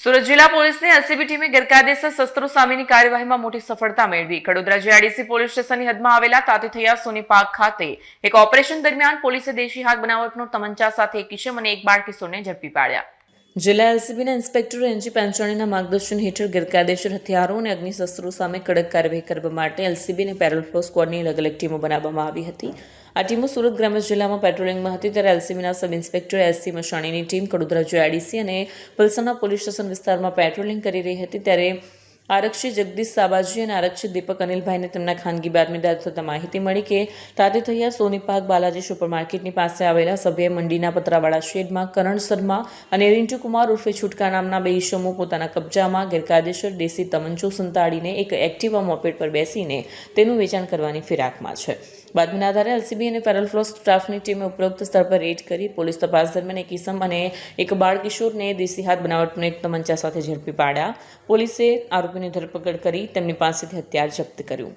સુરત જિલ્લા પોલીસની એલસીબી ટીમે ગેરકાયદેસર શસ્ત્રો સામેની કાર્યવાહીમાં મોટી સફળતા મેળવી. કડોદરા જીઆઈડીસી પોલીસ સ્ટેશનની હદમાં આવેલા તાતીથૈયા સોનીપાર્ક ખાતે એક ઓપરેશન દરમિયાન પોલીસે દેશી હાથ બનાવટનો તમંચા સાથે એક કિશોર અને એક બાળ કિશોરને ઝડપી પાડ્યા. જિલ્લા એલસીબીના ઇન્સ્પેક્ટર એનજી પાંચાણીના માર્ગદર્શન હેઠળ ગેરકાયદેસર હથિયારો અને અગ્નિશસ્ત્રો સામે કડક કાર્યવાહી કરવા માટે એલસીબી અને પેરોલ ફ્લો સ્ક્વોડની અલગ અલગ ટીમો બનાવવામાં આવી હતી. આ ટીમો સુરત ગ્રામ્ય જિલ્લામાં પેટ્રોલિંગમાં હતી ત્યારે એલસીબીના સબ ઇન્સ્પેક્ટર એસસી મશાણીની ટીમ કડોદરા જીઆઈડીસી અને પલસાણા પોલીસ સ્ટેશન વિસ્તારમાં પેટ્રોલિંગ કરી રહી હતી ત્યારે આરક્ષી જગદીશ સાબાજી અને આરક્ષી દીપક અનિલભાઈને તેમના ખાનગી બાતમીદાર થતા માહિતી મળી કે તાતીથૈયા સોનીપાર્ક બાલાજી સુપરમાર્કેટની પાસે આવેલા સભ્ય મંડીના પતરાવાળા શેડમાં કરણ શર્મા અને રિન્ટુ કુમાર ઉર્ફે છુટકા નામના બે ઈસમો પોતાના કબજામાં ગેરકાયદેસર દેશી તમંચો સંતાડીને એક એક્ટિવા મોપેડ પર બેસીને તેનું વેચાણ કરવાની ફિરાકમાં છે. બાતમીના આધારે એલસીબી અને પેરોલ ફ્લો સ્ટાફની ટીમે ઉપરોક્ત સ્થળ પર રેડ કરી પોલીસ તપાસ દરમિયાન એક ઈસમ અને એક બાળ કિશોરને દેશી હાથ બનાવટનો એક તમંચા સાથે ઝડપી પાડ્યા. પોલીસે આરોપીની ધરપકડ કરી તેમની પાસેથી હથિયાર જપ્ત કર્યું.